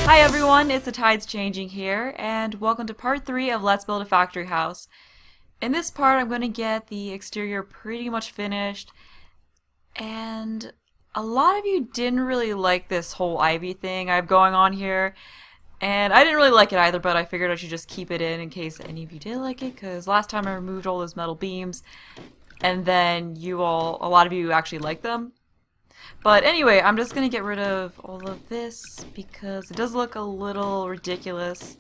Hi everyone, it's the Tides Changing here, and welcome to part 3 of Let's Build a Factory House. In this part, I'm going to get the exterior pretty much finished, and a lot of you didn't really like this whole ivy thing I have going on here, and I didn't really like it either, but I figured I should just keep it in case any of you did like it, because last time I removed all those metal beams, and then a lot of you actually liked them. But anyway, I'm just gonna get rid of all of this because it does look a little ridiculous.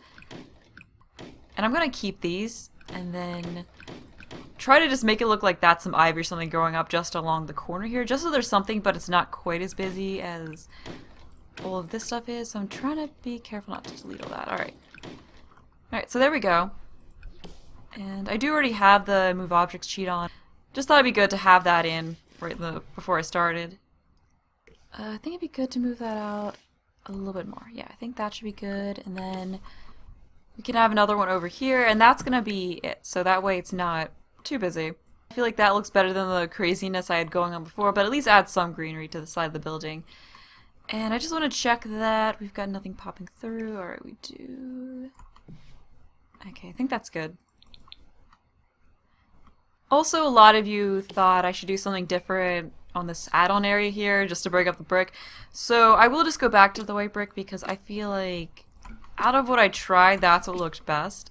And I'm gonna keep these and then try to just make it look like that's some ivy or something growing up just along the corner here, just so there's something, but it's not quite as busy as all of this stuff is. So I'm trying to be careful not to delete all that. Alright, so there we go. And I do already have the move objects cheat on. Just thought it'd be good to have that in right before I started. I think it'd be good to move that out a little bit more. Yeah, I think that should be good. And then we can have another one over here, and that's gonna be it. So that way it's not too busy. I feel like that looks better than the craziness I had going on before, but at least add some greenery to the side of the building. And I just want to check that we've got nothing popping through. Alright, we do. Okay, I think that's good. Also, a lot of you thought I should do something different on this add-on area here just to break up the brick. So I will just go back to the white brick because I feel like out of what I tried, that's what looked best.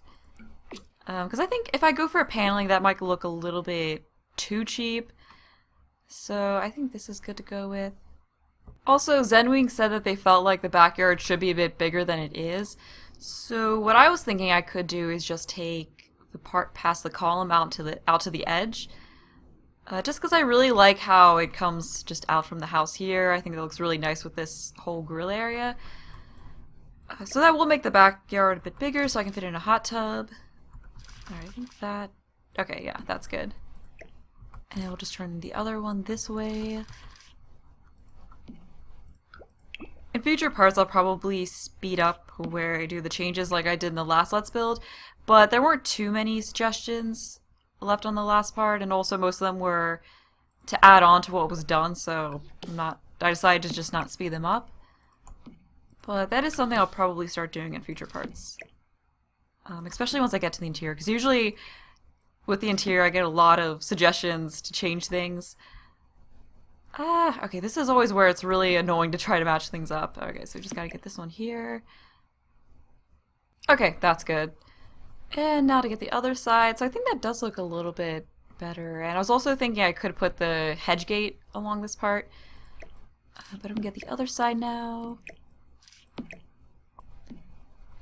Because I think if I go for a paneling, that might look a little bit too cheap. So I think this is good to go with. Also, Zenwing said that they felt like the backyard should be a bit bigger than it is. So what I was thinking I could do is just take the part past the column out to the edge. Just because I really like how it comes just out from the house here. I think it looks really nice with this whole grill area. So that will make the backyard a bit bigger so I can fit in a hot tub. Alright, I think that... Okay, yeah, that's good. And then we'll just turn the other one this way. In future parts I'll probably speed up where I do the changes like I did in the last Let's Build, but there weren't too many suggestions left on the last part, and also most of them were to add on to what was done, so I decided to just not speed them up. But that is something I'll probably start doing in future parts. Especially once I get to the interior, because usually with the interior I get a lot of suggestions to change things. Okay, this is always where it's really annoying to try to match things up. Okay, so we just gotta get this one here. Okay, that's good. And now to get the other side. So I think that does look a little bit better. And I was also thinking I could put the hedge gate along this part. But I'm gonna get the other side now. And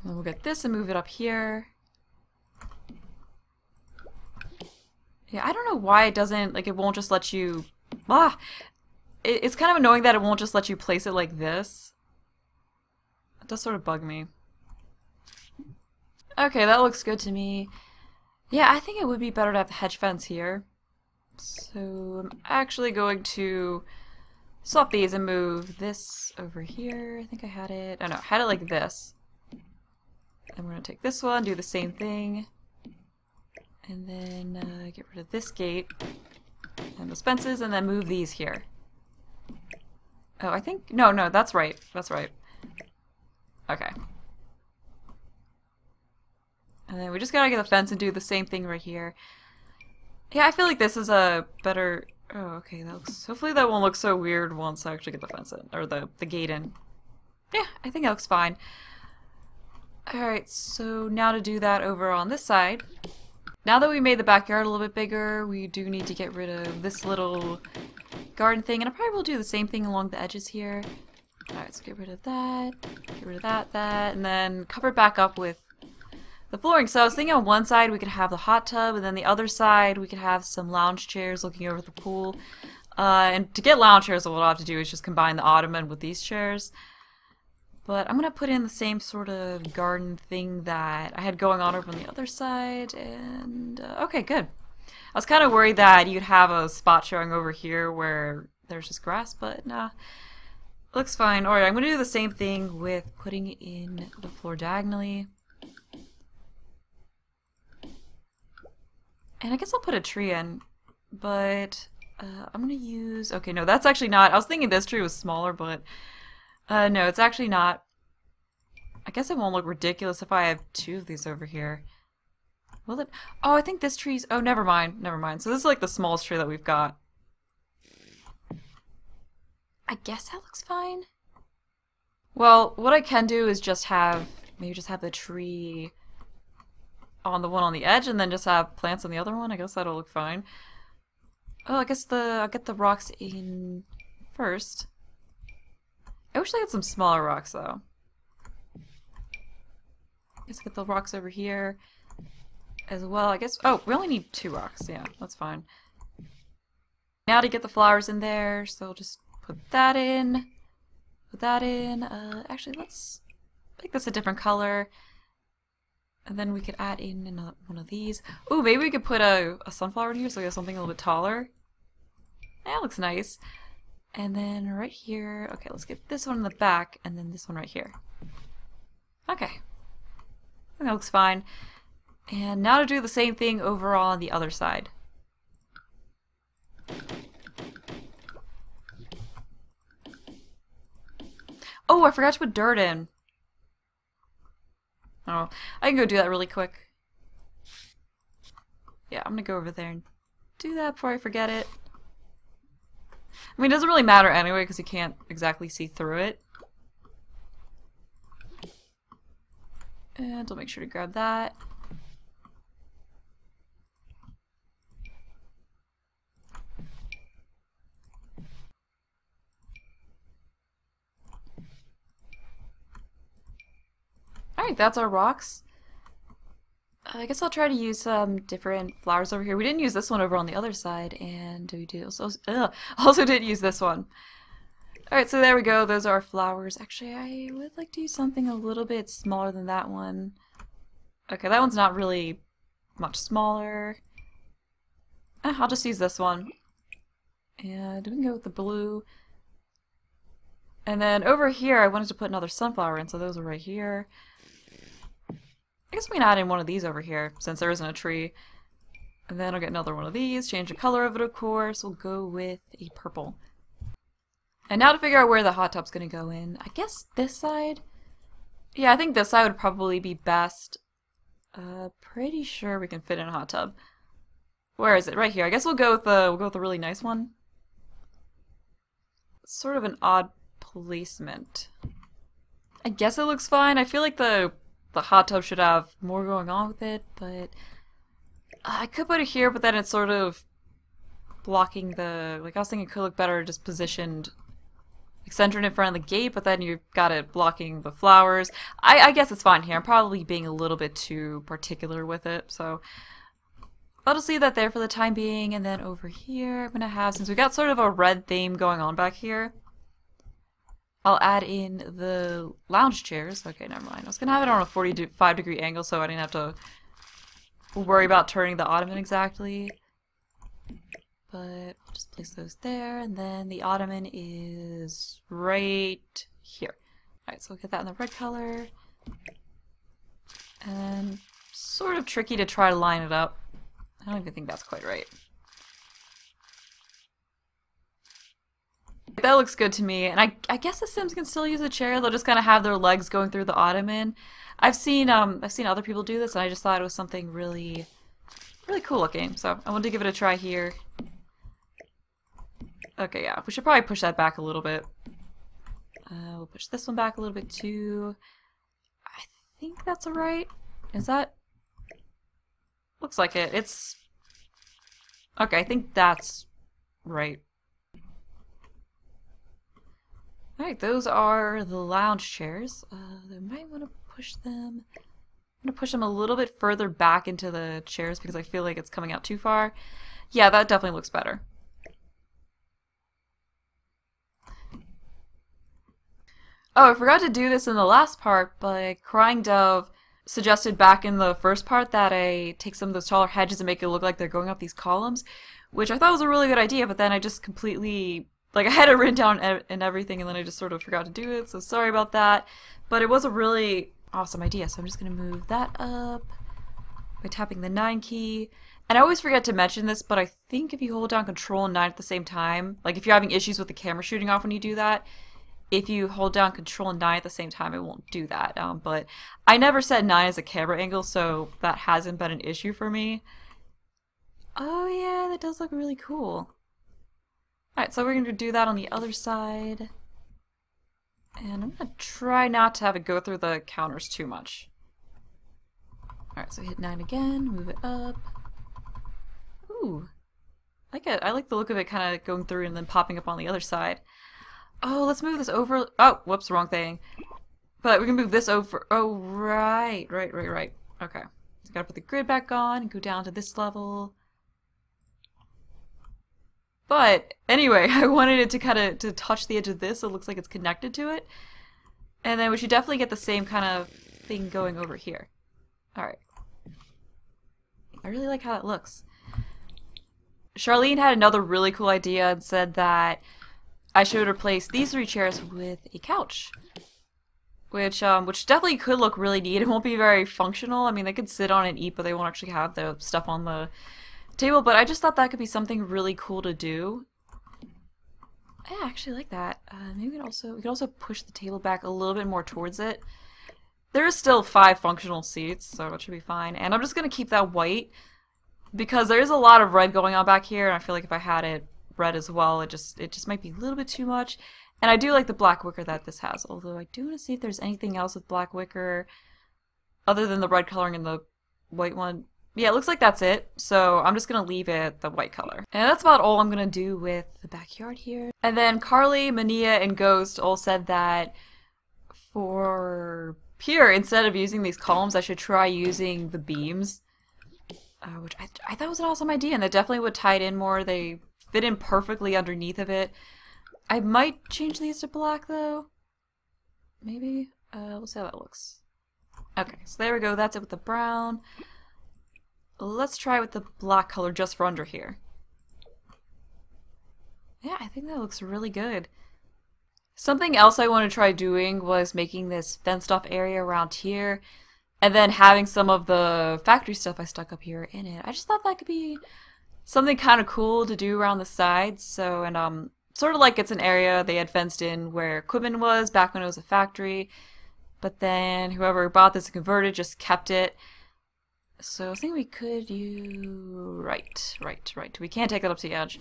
then we'll get this and move it up here. Yeah, I don't know why it doesn't, like, it won't just let you... It's kind of annoying that it won't just let you place it like this. It does sort of bug me. Okay, that looks good to me. Yeah, I think it would be better to have the hedge fence here. So I'm actually going to swap these and move this over here. I think I had it... Oh no, I had it like this. And we're going to take this one, do the same thing. And then get rid of this gate and those fences, and then move these here. Oh, I think... No, that's right. That's right. Okay. And then we just gotta get the fence and do the same thing right here. Yeah, I feel like this is a better... Oh, okay, that looks... Hopefully that won't look so weird once I actually get the fence in, or the gate in. Yeah, I think that looks fine. Alright, so now to do that over on this side. Now that we made the backyard a little bit bigger, we do need to get rid of this little garden thing, and I probably will do the same thing along the edges here. Alright, so get rid of that, and then cover it back up with the flooring. So I was thinking on one side we could have the hot tub, and then the other side we could have some lounge chairs looking over the pool. And to get lounge chairs, what I'll have to do is just combine the ottoman with these chairs. But I'm going to put in the same sort of garden thing that I had going on over on the other side, and okay, good. I was kind of worried that you'd have a spot showing over here where there's just grass, but nah. Looks fine. Alright, I'm going to do the same thing with putting in the floor diagonally. And I guess I'll put a tree in, but I'm going to use... Okay, no, that's actually not... I was thinking this tree was smaller, but no, it's actually not. I guess it won't look ridiculous if I have two of these over here. Will it? Oh, I think this tree's... Oh, never mind. Never mind. So this is like the smallest tree that we've got. I guess that looks fine. Well, what I can do is just have... Maybe just have the tree on the one on the edge and then just have plants on the other one. I guess that'll look fine. Oh, I guess I'll get the rocks in first. I wish I had some smaller rocks, though. Let's get the rocks over here as well. I guess... Oh, we only need 2 rocks. Yeah, that's fine. Now to get the flowers in there, so just put that in. Put that in. Actually, let's make this a different color. And then we could add in another one of these. Ooh, maybe we could put a sunflower in here so we have something a little bit taller. That looks nice. And then right here, okay, let's get this one in the back and then this one right here. Okay. I think that looks fine. And now to do the same thing overall on the other side. Oh, I forgot to put dirt in. Oh, I can go do that really quick. Yeah, I'm gonna go over there and do that before I forget it. I mean, it doesn't really matter anyway because you can't exactly see through it. And I'll make sure to grab that. Alright, that's our rocks. I guess I'll try to use some different flowers over here. We didn't use this one over on the other side, and we also didn't use this one. Alright, so there we go. Those are our flowers. Actually, I would like to use something a little bit smaller than that one. Okay, that one's not really much smaller. I'll just use this one. And we can go with the blue. And then over here, I wanted to put another sunflower in, so those are right here. I guess we can add in one of these over here, since there isn't a tree. And then I'll get another one of these, change the color of it, of course. We'll go with a purple. And now to figure out where the hot tub's going to go in. I guess this side? Yeah, I think this side would probably be best. Pretty sure we can fit in a hot tub. Where is it? Right here. I guess we'll go with the really nice one. It's sort of an odd placement. I guess it looks fine. I feel like the hot tub should have more going on with it, but I could put it here, but then it's sort of blocking the... Like, I was thinking it could look better just positioned, like, centered in front of the gate, but then you've got it blocking the flowers. I guess it's fine here. I'm probably being a little bit too particular with it, so I'll just leave that there for the time being. And then over here, I'm going to have, since we got sort of a red theme going on back here, I'll add in the lounge chairs. Okay, never mind. I was going to have it on a 45-degree angle so I didn't have to worry about turning the ottoman exactly. But I'll just place those there, and then the ottoman is right here. Alright, so we'll get that in the red color. And sort of tricky to try to line it up. I don't even think that's quite right. That looks good to me, and I guess the Sims can still use a chair. They'll just kind of have their legs going through the ottoman. I've seen other people do this, and I just thought it was something really cool looking. So I wanted to give it a try here. Okay, yeah, we should probably push that back a little bit. We'll push this one back a little bit too. I think that's alright. Is that? Looks like it. It's okay. I think that's right. Alright, those are the lounge chairs. I might want to push them. I'm going to push them a little bit further back into the chairs because I feel like it's coming out too far. Yeah, that definitely looks better. Oh, I forgot to do this in the last part, but Crying Dove suggested back in the first part that I take some of those taller hedges and make it look like they're going up these columns, which I thought was a really good idea, but then I just completely... Like, I had it written down and everything, and then I just sort of forgot to do it, so sorry about that. But it was a really awesome idea, so I'm just going to move that up by tapping the 9 key. And I always forget to mention this, but I think if you hold down Control and 9 at the same time, like if you're having issues with the camera shooting off when you do that, if you hold down Control and 9 at the same time, it won't do that. But I never set 9 as a camera angle, so that hasn't been an issue for me. Oh yeah, that does look really cool. Alright, so we're going to do that on the other side. And I'm going to try not to have it go through the counters too much. Alright, so hit 9 again, move it up. Ooh. I like it. I like the look of it kind of going through and then popping up on the other side. Oh, let's move this over. Oh, whoops, wrong thing. But we can move this over. Oh, right. Okay. So gotta put the grid back on and go down to this level. But anyway, I wanted it to kind of to touch the edge of this so it looks like it's connected to it. And then we should definitely get the same kind of thing going over here. Alright. I really like how it looks. Charlene had another really cool idea and said that I should replace these 3 chairs with a couch. Which definitely could look really neat. It won't be very functional. I mean, they could sit on and eat, but they won't actually have the stuff on the table. But I just thought that could be something really cool to do. I actually like that. Maybe we could also push the table back a little bit more towards it. There is still 5 functional seats, so it should be fine. And I'm just gonna keep that white because there is a lot of red going on back here, and I feel like if I had it red as well, it just might be a little bit too much. And I do like the black wicker that this has, although I do want to see if there's anything else with black wicker other than the red coloring and the white one. Yeah, it looks like that's it, so I'm just gonna leave it the white color. And that's about all I'm gonna do with the backyard here. And then Carly, Mania, and Ghost all said that for here, instead of using these columns, I should try using the beams. Which I thought was an awesome idea, and that definitely would tie it in more. They fit in perfectly underneath of it. I might change these to black, though. Maybe? We'll see how that looks. Okay, so there we go. That's it with the brown. Let's try with the black color just for under here. Yeah, I think that looks really good. Something else I want to try doing was making this fenced off area around here, and then having some of the factory stuff I stuck up here in it. I just thought that could be something kind of cool to do around the sides. So, and sort of like it's an area they had fenced in where equipment was back when it was a factory, but then whoever bought this and converted just kept it. So I was thinking we could do right. We can't take that up to the edge.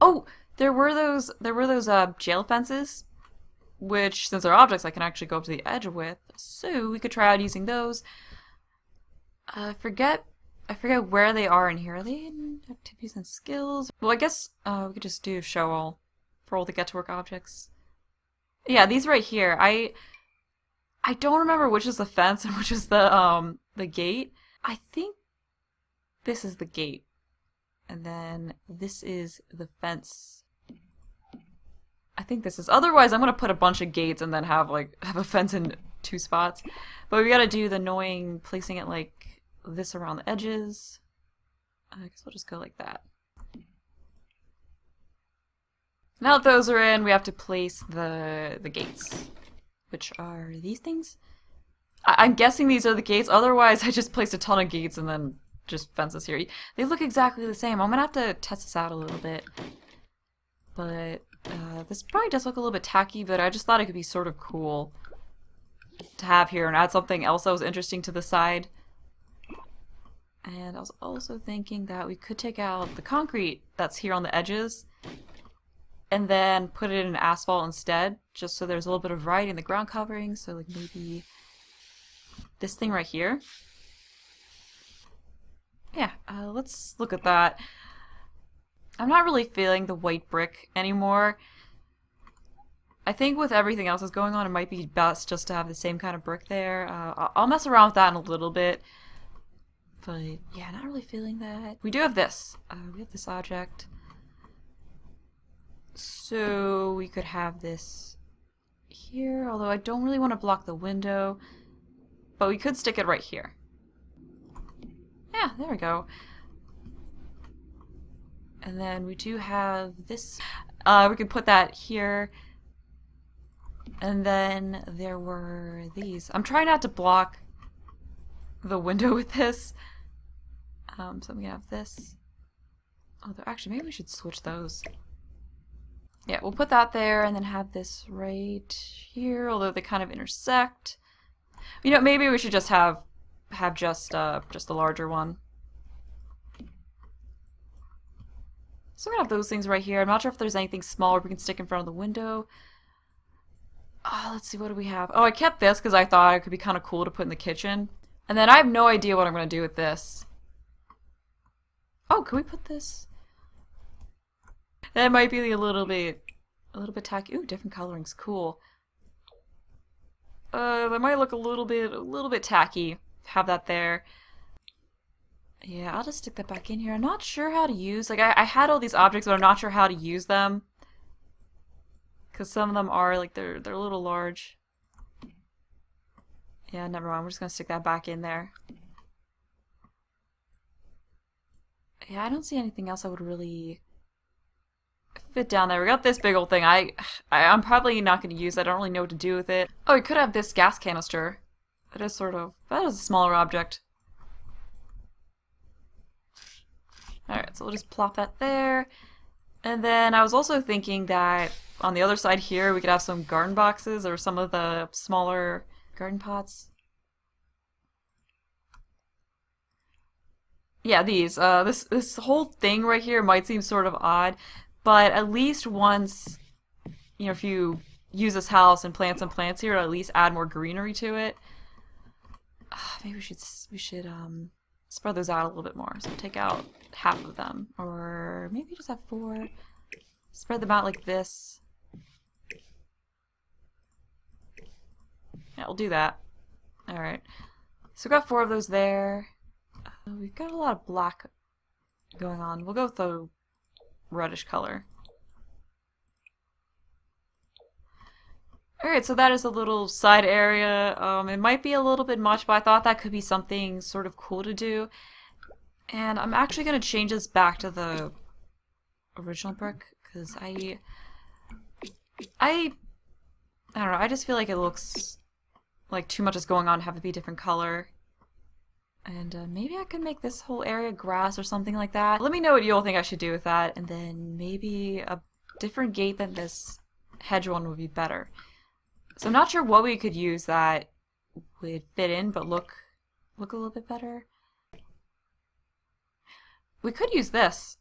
Oh, there were those jail fences, which since they're objects I can actually go up to the edge with. So we could try out using those. I forget where they are in here. Are they in activities and skills? Well, I guess we could just do show all for all the get to work objects. Yeah, these right here. I don't remember which is the fence and which is the gate. I think this is the gate. And then this is the fence. I think this is. Otherwise, I'm gonna put a bunch of gates and then have a fence in 2 spots. But we gotta do the annoying placing it like this around the edges. I guess we'll just go like that. Now that those are in, we have to place the gates, which are these things. I'm guessing these are the gates. Otherwise, I just placed a ton of gates and then just fences here. They look exactly the same. I'm gonna have to test this out a little bit. But this probably does look a little bit tacky, but I just thought it could be sort of cool to have here and add something else that was interesting to the side. And I was also thinking that we could take out the concrete that's here on the edges and then put it in asphalt instead, just so there's a little bit of variety in the ground covering. So like maybe this thing right here. Yeah, let's look at that. I'm not really feeling the white brick anymore. I think with everything else that's going on, it might be best just to have the same kind of brick there. I'll mess around with that in a little bit. But yeah, not really feeling that. We do have this. We have this object. So we could have this here, although I don't really want to block the window. But we could stick it right here. Yeah, there we go. And then we do have this. We could put that here. And then there were these. I'm trying not to block the window with this. So I'm gonna have this. Although actually maybe we should switch those. Yeah, we'll put that there and then have this right here, although they kind of intersect. You know, maybe we should just have just the larger one. So I'm gonna have those things right here. I'm not sure if there's anything smaller we can stick in front of the window. Let's see, what do we have? Oh, I kept this because I thought it could be kind of cool to put in the kitchen. And then I have no idea what I'm gonna do with this. Oh, can we put this? That might be a little bit tacky. Ooh, different colorings, cool. That might look a little bit tacky. Have that there. Yeah, I'll just stick that back in here. I'm not sure how to use, like, I had all these objects, but I'm not sure how to use them. Because some of them are, like, they're a little large. Yeah, never mind. We're just gonna stick that back in there. Yeah, I don't see anything else I would really fit down there. We got this big old thing. I'm probably not going to use it. I don't really know what to do with it. Oh, we could have this gas canister. That is a smaller object. Alright, so we'll just plop that there. And then I was also thinking that on the other side here we could have some garden boxes or some of the smaller garden pots. Yeah, these. This whole thing right here might seem sort of odd, but at least once, you know, if you use this house and plant some plants here, it'll at least add more greenery to it. Maybe we should spread those out a little bit more. So take out half of them, or maybe just have 4. Spread them out like this. Yeah, we'll do that. All right. So we've got 4 of those there. We've got a lot of black going on. We'll go with the reddish color. Alright, so that is a little side area. It might be a little bit much, but I thought that could be something sort of cool to do. And I'm actually going to change this back to the original brick, because I don't know, I just feel like it looks like too much is going on to have it be a different color. And maybe I could make this whole area grass or something like that. Let me know what you all think I should do with that, and then maybe a different gate than this hedge one would be better. So I'm not sure what we could use that would fit in but look a little bit better. We could use this.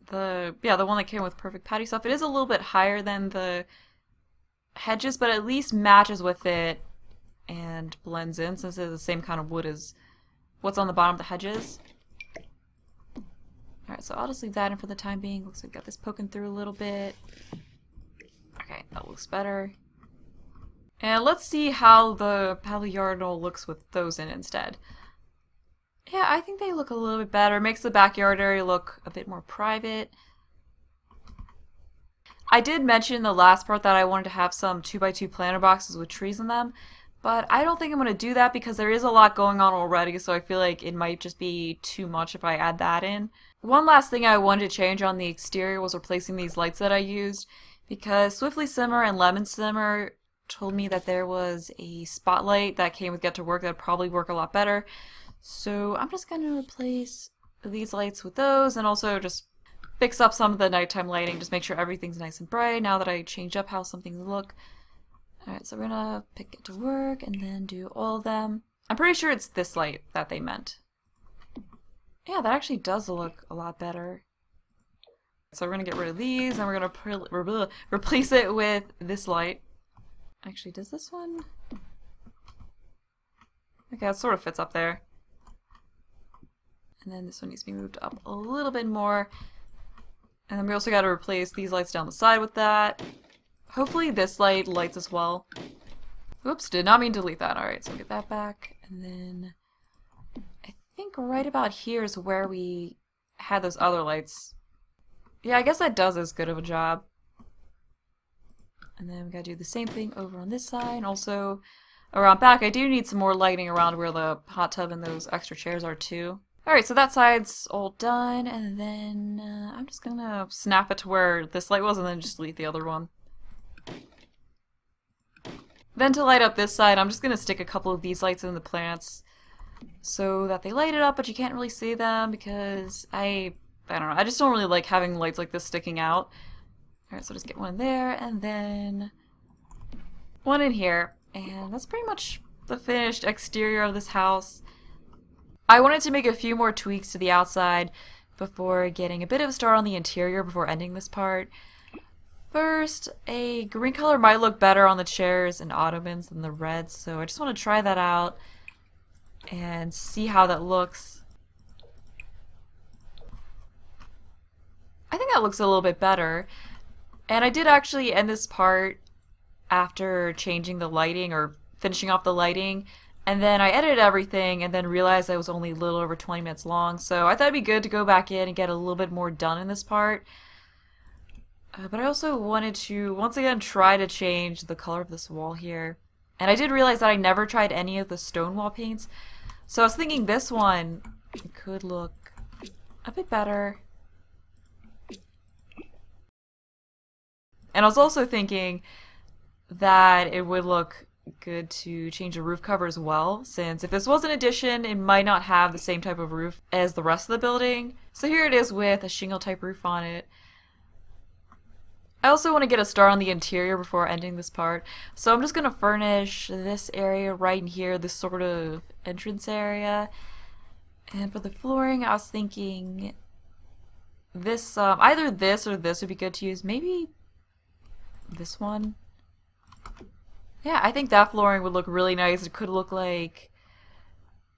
The one that came with perfect patio stuff. It is a little bit higher than the hedges, but at least matches with it and blends in, since it's the same kind of wood as what's on the bottom of the hedges. Alright, so I'll just leave that in for the time being. Looks like we've got this poking through a little bit. Okay, that looks better. And let's see how the urinal looks with those in instead. Yeah, I think they look a little bit better. Makes the backyard area look a bit more private. I did mention in the last part that I wanted to have some 2x2 planter boxes with trees in them, but I don't think I'm going to do that because there is a lot going on already, so I feel like it might just be too much if I add that in. One last thing I wanted to change on the exterior was replacing these lights that I used, because Swiftly Simmer and Lemon Simmer told me that there was a spotlight that came with Get to Work that would probably work a lot better. So I'm just going to replace these lights with those, and also just fix up some of the nighttime lighting, just make sure everything's nice and bright now that I changed up how some things look. Alright, so we're gonna pick Get to Work and then do all of them. I'm pretty sure it's this light that they meant. Yeah, that actually does look a lot better. So we're gonna get rid of these and we're gonna replace it with this light. Actually, does this one? Okay, it sort of fits up there. And then this one needs to be moved up a little bit more. And then we also gotta replace these lights down the side with that. Hopefully this light lights as well. Oops, did not mean to delete that. Alright, so get that back. And then I think right about here is where we had those other lights. Yeah, I guess that does as good of a job. And then we gotta do the same thing over on this side. And also around back, I do need some more lighting around where the hot tub and those extra chairs are too. Alright, so that side's all done. And then I'm just gonna snap it to where this light was and then just delete the other one. Then to light up this side, I'm just going to stick a couple of these lights in the plants so that they light it up, but you can't really see them because I don't know, I just don't really like having lights like this sticking out. Alright, so just get one there, and then one in here. And that's pretty much the finished exterior of this house. I wanted to make a few more tweaks to the outside before getting a bit of a start on the interior before ending this part. First, a green color might look better on the chairs and ottomans than the red, so I just want to try that out and see how that looks. I think that looks a little bit better. And I did actually end this part after changing the lighting or finishing off the lighting, and then I edited everything and then realized I was only a little over 20 minutes long, so I thought it'd be good to go back in and get a little bit more done in this part. But I also wanted to, once again, try to change the color of this wall here. And I did realize that I never tried any of the stone wall paints, so I was thinking this one could look a bit better. And I was also thinking that it would look good to change the roof cover as well, since if this was an addition, it might not have the same type of roof as the rest of the building. So here it is with a shingle type roof on it. I also want to get a start on the interior before ending this part, so I'm just going to furnish this area right in here, this sort of entrance area. And for the flooring, I was thinking this, either this or this would be good to use. Maybe this one. Yeah, I think that flooring would look really nice. It could look like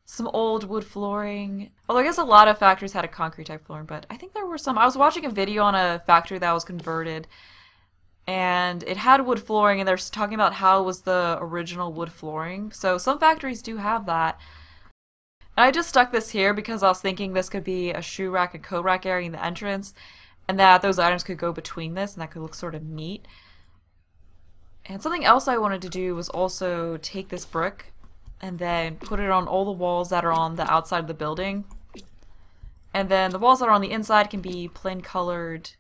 some old wood flooring. Although I guess a lot of factories had a concrete type flooring, but I think there were some. I was watching a video on a factory that was converted, and it had wood flooring, and they're talking about how it was the original wood flooring. So some factories do have that. And I just stuck this here because I was thinking this could be a shoe rack and coat rack area in the entrance, and that those items could go between this, and that could look sort of neat. And something else I wanted to do was also take this brick and then put it on all the walls that are on the outside of the building. And then the walls that are on the inside can be plain colored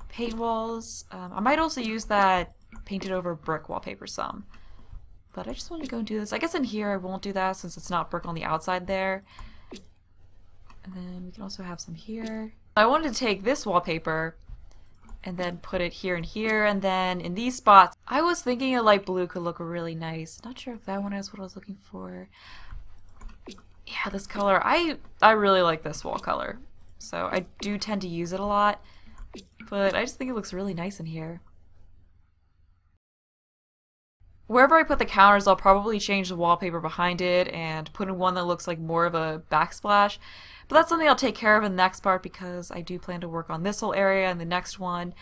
paint walls. I might also use that painted over brick wallpaper some. But I just wanted to go and do this. I guess in here I won't do that since it's not brick on the outside there. And then we can also have some here. I wanted to take this wallpaper and then put it here and here, and then in these spots, I was thinking a light blue could look really nice. Not sure if that one is what I was looking for. Yeah, this color, I really like this wall color. So I do tend to use it a lot, but I just think it looks really nice in here. Wherever I put the counters, I'll probably change the wallpaper behind it and put in one that looks like more of a backsplash. But that's something I'll take care of in the next part because I do plan to work on this whole area and the next one.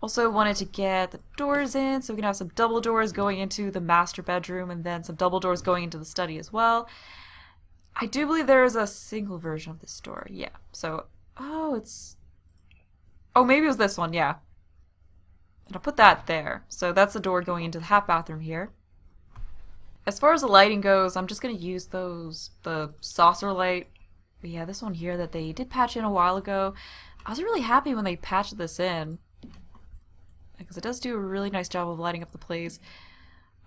Also wanted to get the doors in so we can have some double doors going into the master bedroom and then some double doors going into the study as well. I do believe there is a single version of this door. Yeah. So, oh, maybe it was this one. Yeah. And I'll put that there. So that's the door going into the half bathroom here. As far as the lighting goes, I'm just going to use the saucer light. But yeah, this one here that they did patch in a while ago. I was really happy when they patched this in, because it does do a really nice job of lighting up the place.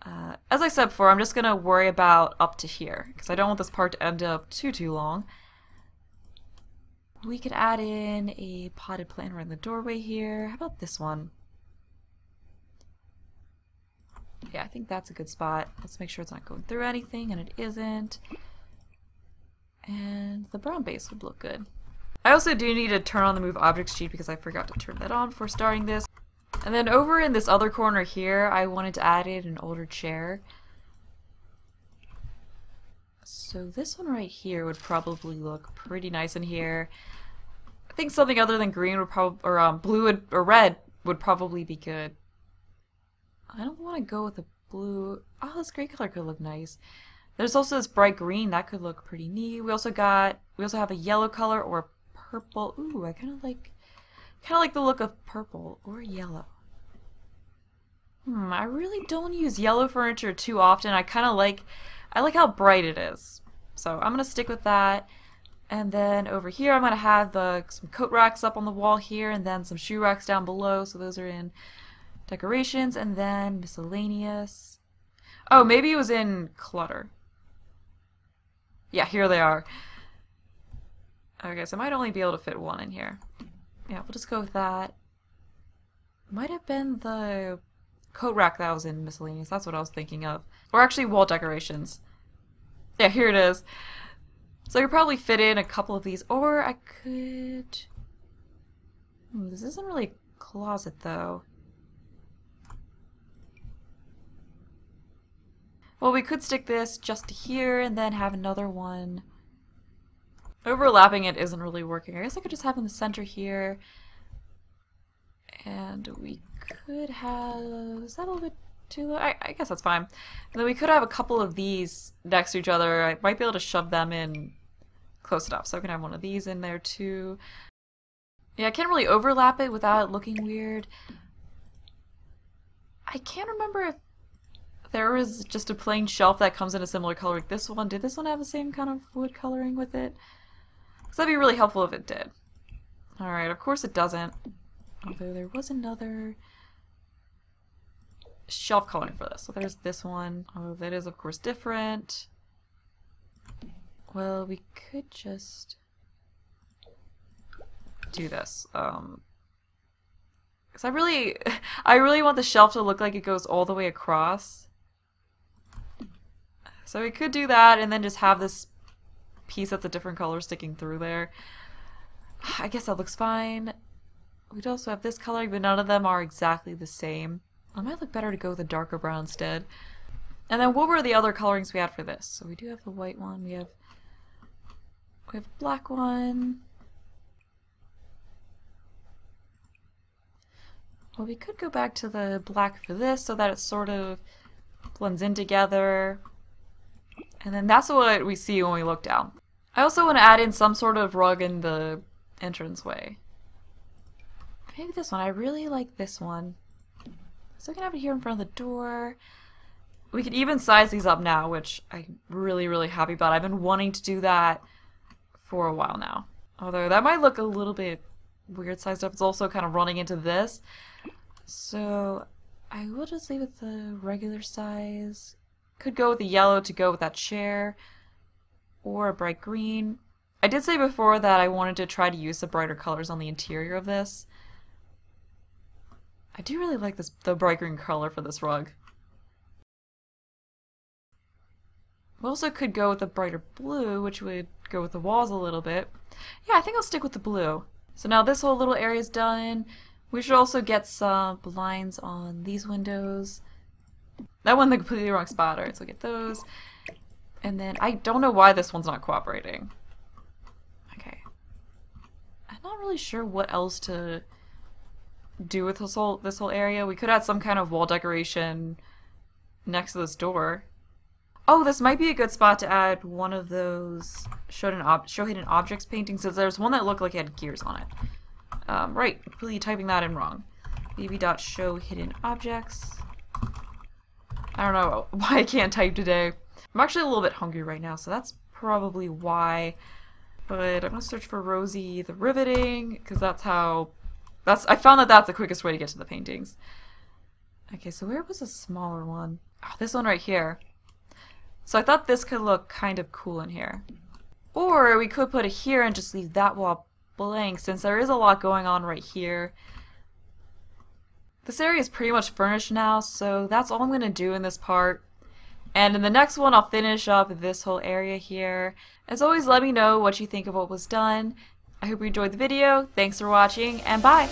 As I said before, I'm just going to worry about up to here, because I don't want this part to end up too long. We could add in a potted plant right in the doorway here. How about this one? Yeah, I think that's a good spot. Let's make sure it's not going through anything, and it isn't. And the brown base would look good. I also do need to turn on the move objects sheet because I forgot to turn that on before starting this. And then over in this other corner here, I wanted to add in an older chair. So this one right here would probably look pretty nice in here. I think something other than green would probably, or blue or red would probably be good. I don't want to go with a blue. Oh, this gray color could look nice. There's also this bright green that could look pretty neat. We also have a yellow color or purple. Ooh, I kind of like the look of purple or yellow. I really don't use yellow furniture too often. I like how bright it is. So I'm gonna stick with that. And then over here I'm gonna have some coat racks up on the wall here, and then some shoe racks down below. So those are in decorations, and then miscellaneous. Oh, maybe it was in clutter. Yeah, here they are. Okay, so I might only be able to fit one in here. Yeah, we'll just go with that. Might have been the coat rack that was in miscellaneous. That's what I was thinking of. Or actually wall decorations. Yeah, here it is. So I could probably fit in a couple of these, or I could... this isn't really a closet, though. Well, we could stick this just here and then have another one. Overlapping it isn't really working. I guess I could just have in the center here. And we could have... Is that a little bit too low? I guess that's fine. And then we could have a couple of these next to each other. I might be able to shove them in close enough. So I can have one of these in there too. Yeah, I can't really overlap it without it looking weird. I can't remember if there was just a plain shelf that comes in a similar color like this one. Did this one have the same kind of wood coloring with it? Because that'd be really helpful if it did. Alright, of course it doesn't. Although there was another shelf coloring for this. So there's this one. Oh, that is of course different. Well, we could just do this. Because I really want the shelf to look like it goes all the way across. So we could do that and then just have this piece that's a different color sticking through there. I guess that looks fine. We'd also have this coloring, but none of them are exactly the same. It might look better to go with a darker brown instead. And then what were the other colorings we had for this? So we do have the white one, we have a black one. Well, we could go back to the black for this so that it sort of blends in together. And then that's what we see when we look down. I also want to add in some sort of rug in the entranceway. Maybe this one. I really like this one. So I can have it here in front of the door. We could even size these up now, which I'm really, really happy about. I've been wanting to do that for a while now. Although that might look a little bit weird sized up. It's also kind of running into this. So I will just leave it the regular size. Could go with the yellow to go with that chair. Or a bright green. I did say before that I wanted to try to use the brighter colors on the interior of this. I do really like the bright green color for this rug. We also could go with a brighter blue, which would go with the walls a little bit. Yeah, I think I'll stick with the blue. So now this whole little area is done. We should also get some blinds on these windows. That went in the completely wrong spot. Alright, so get those. And then I don't know why this one's not cooperating. Okay. I'm not really sure what else to do with this whole area. We could add some kind of wall decoration next to this door. Oh, this might be a good spot to add one of those show hidden objects paintings, since there's one that looked like it had gears on it. Right, completely typing that in wrong. Show hidden objects. I don't know why I can't type today. I'm actually a little bit hungry right now, so that's probably why. But I'm gonna search for Rosie the Riveting, because I found that that's the quickest way to get to the paintings. Okay, so where was a smaller one? Oh, this one right here. So I thought this could look kind of cool in here. Or we could put it here and just leave that wall blank, since there is a lot going on right here. This area is pretty much furnished now, so that's all I'm going to do in this part. And in the next one, I'll finish up this whole area here. As always, let me know what you think of what was done. I hope you enjoyed the video. Thanks for watching, and bye!